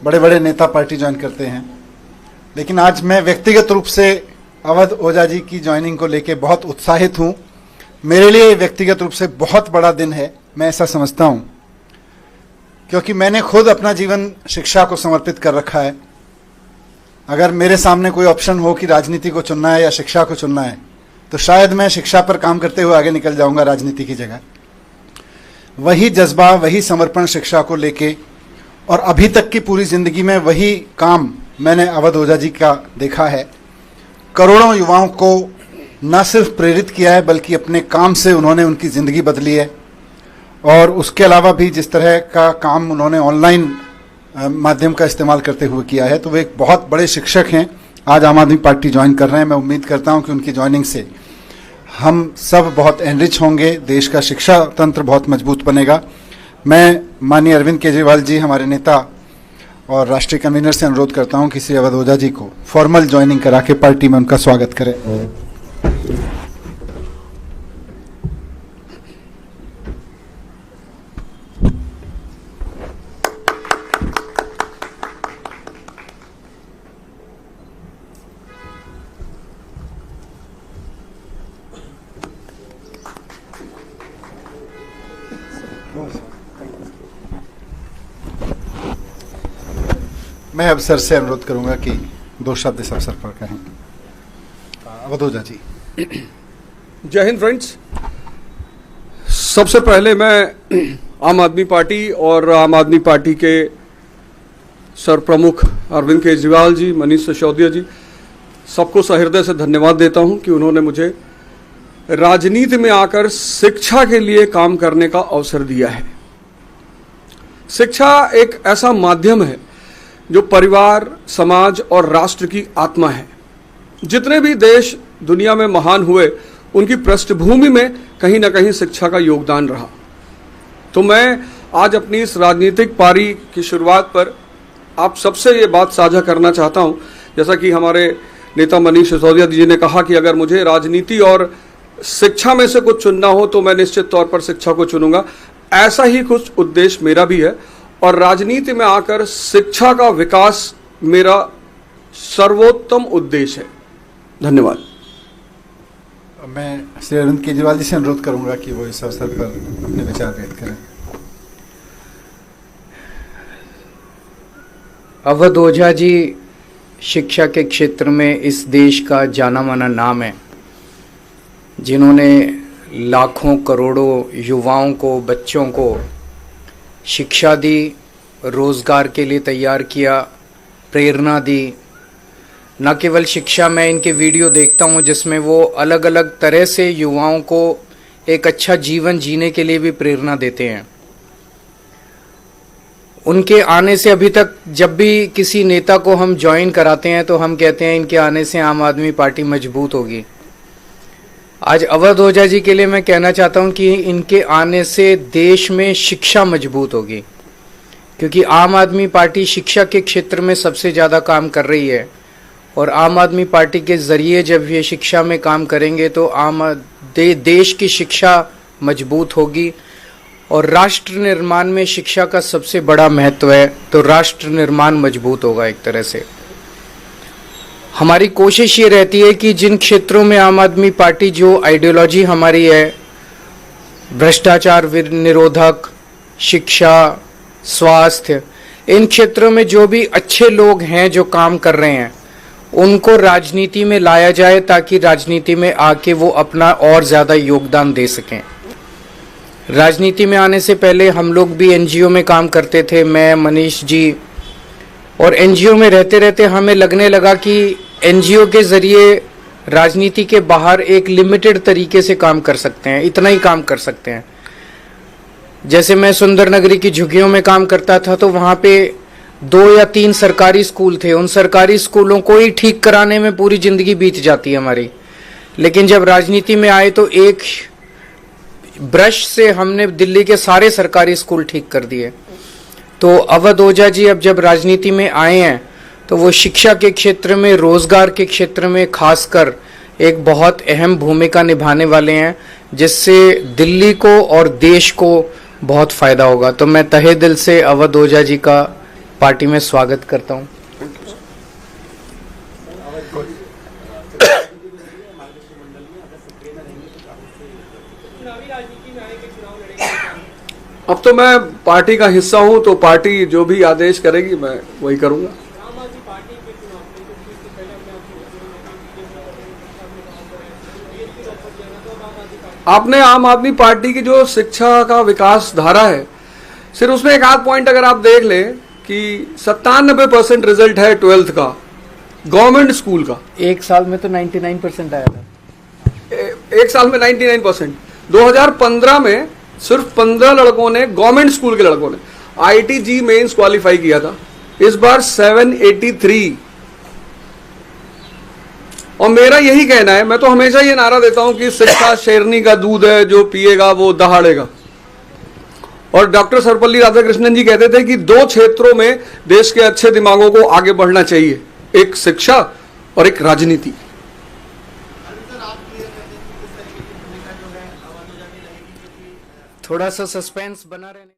बड़े बड़े नेता पार्टी ज्वाइन करते हैं, लेकिन आज मैं व्यक्तिगत रूप से अवध ओझा जी की ज्वाइनिंग को लेकर बहुत उत्साहित हूं। मेरे लिए व्यक्तिगत रूप से बहुत बड़ा दिन है, मैं ऐसा समझता हूं, क्योंकि मैंने खुद अपना जीवन शिक्षा को समर्पित कर रखा है। अगर मेरे सामने कोई ऑप्शन हो कि राजनीति को चुनना है या शिक्षा को चुनना है, तो शायद मैं शिक्षा पर काम करते हुए आगे निकल जाऊंगा राजनीति की जगह। वही जज्बा, वही समर्पण शिक्षा को लेके, और अभी तक की पूरी जिंदगी में वही काम मैंने अवध ओझा जी का देखा है। करोड़ों युवाओं को न सिर्फ प्रेरित किया है, बल्कि अपने काम से उन्होंने उनकी ज़िंदगी बदली है। और उसके अलावा भी जिस तरह का काम उन्होंने ऑनलाइन माध्यम का इस्तेमाल करते हुए किया है, तो वे एक बहुत बड़े शिक्षक हैं। आज आम आदमी पार्टी ज्वाइन कर रहे हैं। मैं उम्मीद करता हूं कि उनकी ज्वाइनिंग से हम सब बहुत एनरिच होंगे, देश का शिक्षा तंत्र बहुत मजबूत बनेगा। मैं माननीय अरविंद केजरीवाल जी, हमारे नेता और राष्ट्रीय कन्वीनर, से अनुरोध करता हूं कि श्री अवध ओझा जी को फॉर्मल ज्वाइनिंग करा के पार्टी में उनका स्वागत करें। मैं अब सर से अनुरोध करूंगा कि 2 शब्द इस अवसर पर कहें। अवध ओझा जी। जय हिंद फ्रेंड्स। सबसे पहले मैं आम आदमी पार्टी और आम आदमी पार्टी के सर प्रमुख अरविंद केजरीवाल जी, मनीष सिसोदिया जी, सबको सहृदय से धन्यवाद देता हूं कि उन्होंने मुझे राजनीति में आकर शिक्षा के लिए काम करने का अवसर दिया है। शिक्षा एक ऐसा माध्यम है जो परिवार, समाज और राष्ट्र की आत्मा है। जितने भी देश दुनिया में महान हुए, उनकी पृष्ठभूमि में कहीं ना कहीं शिक्षा का योगदान रहा। तो मैं आज अपनी इस राजनीतिक पारी की शुरुआत पर आप सबसे ये बात साझा करना चाहता हूं, जैसा कि हमारे नेता मनीष सिसोदिया जी ने कहा कि अगर मुझे राजनीति और शिक्षा में से कुछ चुनना हो तो मैं निश्चित तौर पर शिक्षा को चुनूंगा। ऐसा ही कुछ उद्देश्य मेरा भी है, और राजनीति में आकर शिक्षा का विकास मेरा सर्वोत्तम उद्देश्य है। धन्यवाद। मैं श्री अरविंद केजरीवाल जी से अनुरोध करूंगा कि वो इस अवसर पर अपने विचार व्यक्त करें। अवध ओझा जी शिक्षा के क्षेत्र में इस देश का जाना माना नाम है, जिन्होंने लाखों करोड़ों युवाओं को, बच्चों को शिक्षा दी, रोजगार के लिए तैयार किया, प्रेरणा दी। न केवल शिक्षा, मैं इनके वीडियो देखता हूँ जिसमें वो अलग अलग तरह से युवाओं को एक अच्छा जीवन जीने के लिए भी प्रेरणा देते हैं। उनके आने से अभी तक जब भी किसी नेता को हम ज्वाइन कराते हैं तो हम कहते हैं इनके आने से आम आदमी पार्टी मजबूत होगी। आज अवध ओझा जी के लिए मैं कहना चाहता हूं कि इनके आने से देश में शिक्षा मजबूत होगी, क्योंकि आम आदमी पार्टी शिक्षा के क्षेत्र में सबसे ज़्यादा काम कर रही है। और आम आदमी पार्टी के ज़रिए जब ये शिक्षा में काम करेंगे तो देश की शिक्षा मजबूत होगी। और राष्ट्र निर्माण में शिक्षा का सबसे बड़ा महत्व है, तो राष्ट्र निर्माण मजबूत होगा। एक तरह से हमारी कोशिश ये रहती है कि जिन क्षेत्रों में आम आदमी पार्टी, जो आइडियोलॉजी हमारी है, भ्रष्टाचार निरोधक, शिक्षा, स्वास्थ्य, इन क्षेत्रों में जो भी अच्छे लोग हैं जो काम कर रहे हैं, उनको राजनीति में लाया जाए, ताकि राजनीति में आके वो अपना और ज़्यादा योगदान दे सकें। राजनीति में आने से पहले हम लोग भी एनजीओ में काम करते थे, मैं, मनीष जी, और एनजीओ में रहते रहते हमें लगने लगा कि एनजीओ के ज़रिए राजनीति के बाहर एक लिमिटेड तरीके से काम कर सकते हैं, इतना ही काम कर सकते हैं। जैसे मैं सुंदर नगरी की झुग्गियों में काम करता था, तो वहाँ पे 2 या 3 सरकारी स्कूल थे। उन सरकारी स्कूलों को ही ठीक कराने में पूरी ज़िंदगी बीत जाती है हमारी। लेकिन जब राजनीति में आए तो एक ब्रश से हमने दिल्ली के सारे सरकारी स्कूल ठीक कर दिए। तो अवध ओझा जी अब जब राजनीति में आए हैं तो वो शिक्षा के क्षेत्र में, रोजगार के क्षेत्र में खासकर एक बहुत अहम भूमिका निभाने वाले हैं, जिससे दिल्ली को और देश को बहुत फायदा होगा। तो मैं तहे दिल से अवध ओझा जी का पार्टी में स्वागत करता हूं। अब तो मैं पार्टी का हिस्सा हूं, तो पार्टी जो भी आदेश करेगी मैं वही करूंगा। आपने आम आदमी पार्टी की जो शिक्षा का विकास धारा है, सिर्फ उसमें एक आध पॉइंट अगर आप देख ले कि 97% रिजल्ट है 12th का गवर्नमेंट स्कूल का। एक साल में तो 99% आया था। एक साल में 99%। 2015 में सिर्फ 15 लड़कों ने, गवर्नमेंट स्कूल के लड़कों ने IIT-JEE मेंस क्वालिफाई किया था। इस बार 783। और मेरा यही कहना है, मैं तो हमेशा ये नारा देता हूं कि शिक्षा शेरनी का दूध है, जो पिएगा वो दहाड़ेगा। और डॉक्टर सर्वपल्ली राधाकृष्णन जी कहते थे कि 2 क्षेत्रों में देश के अच्छे दिमागों को आगे बढ़ना चाहिए, एक शिक्षा और एक राजनीति। थोड़ा सा सस्पेंस बना रहने